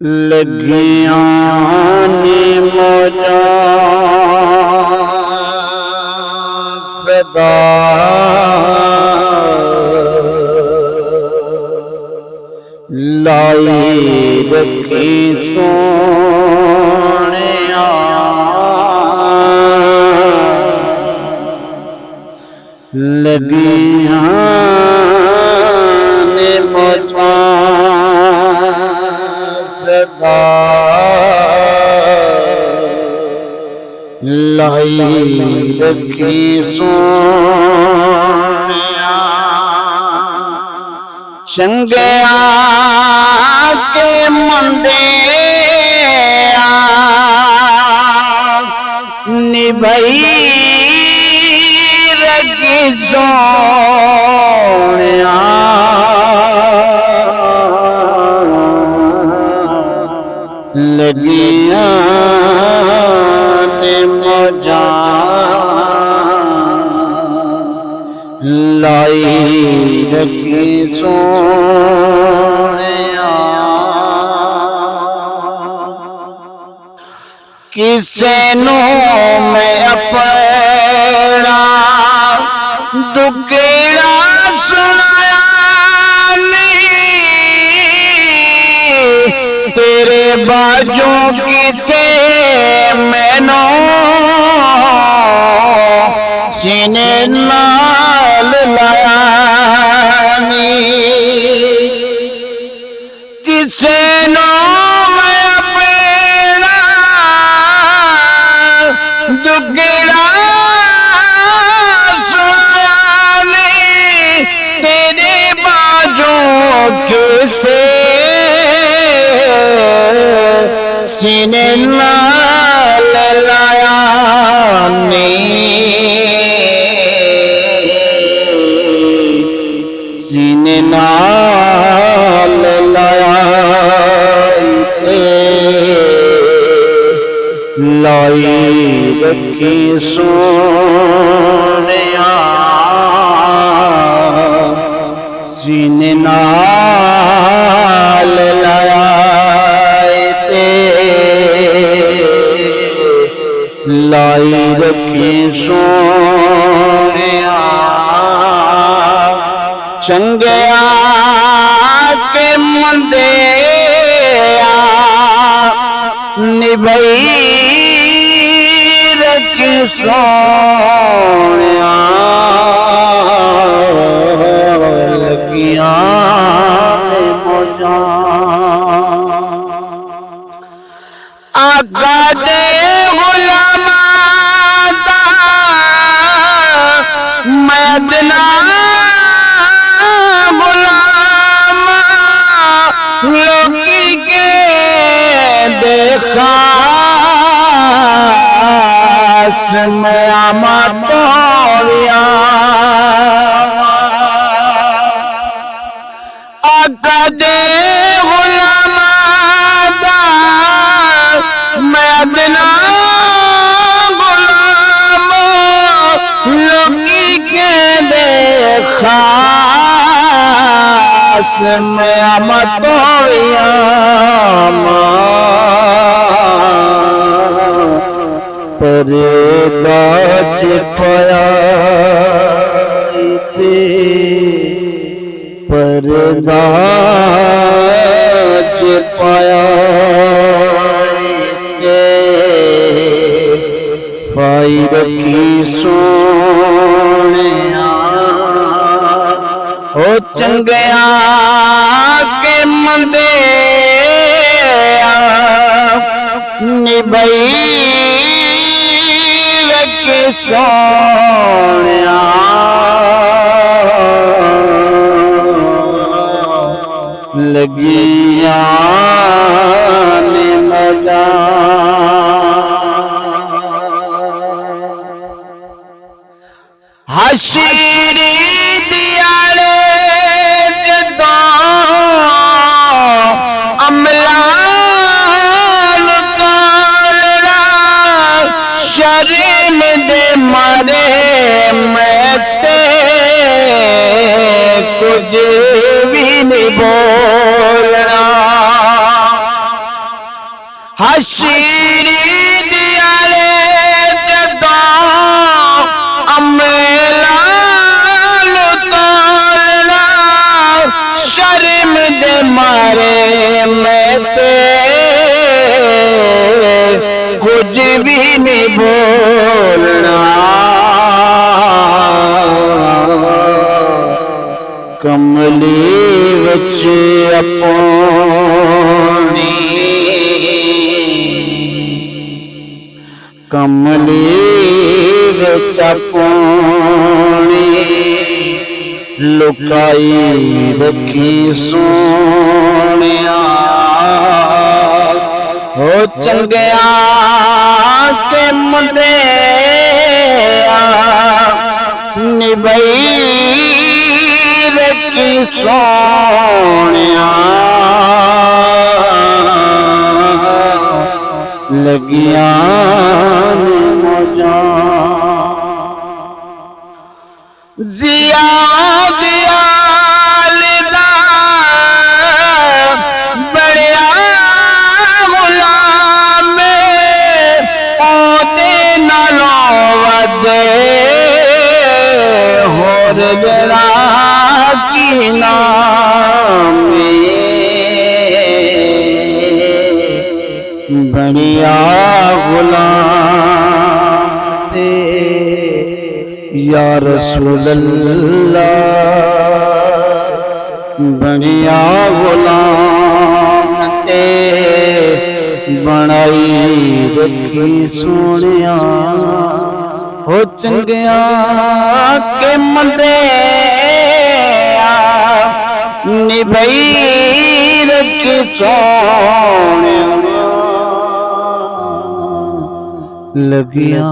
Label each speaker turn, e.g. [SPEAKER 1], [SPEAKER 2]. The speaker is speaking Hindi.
[SPEAKER 1] लगियां ने मौजा सदा लाई रखी सोनिया लगियां ने मौजा सदा लाई रखी सोनिया चंगिया के मंदे निभई रखी सोनिया लगियां ने मौजा लाई रखी सोनिया किसे नू मैं अपना दुखेड़ा सुनाया तेरे बाजू किसे मैनो सीने नाल लाया किसे नो मैं अपना दुखड़ा सुनाया तेरे बाजू किसे सीने नाल लाया सीने नाल लाया लाई रखी सोनिया सीने नाल लाया लाई रखी सोनिया चंगिया के मंदे निभई रखी सोनिया लगियां मौजा आका दे मैदना गुलाम लोकी के देखा मैं आमा तोड़िया आका दे गुलाम मैदना खास में अमतोया पर्दा छिपाया पर्दा छिपाया पाई रखी सोनिया हो चंगिया के मंदे निभई रखी सोनिया लगियां ने मौजा हशीरी दियाले जदों अमला तोलड़ा शर्म दे मारे मैं ते कुछ भी नहीं बोलना हसीरी दियाले जदों अमेला तोलना शर्म दे मारे मैं ते कुछ भी नहीं बोलना। कमली विच अपनी कमली विच अपनी लुकाई रखी सोनिया हो चंगिया के मुंडे निभई रखी सोनिया लगिया मौजा जिया दिया लिदा बड़िया गुलाम ओदे नालों वदे होर जरा की नाम बढ़िया गुलाम ते या रसूल अल्लाह बढ़िया गुलाम ते बनाई रखी सोनिया हो चंगिया के मंदे निभई रखी सोनिया लगिया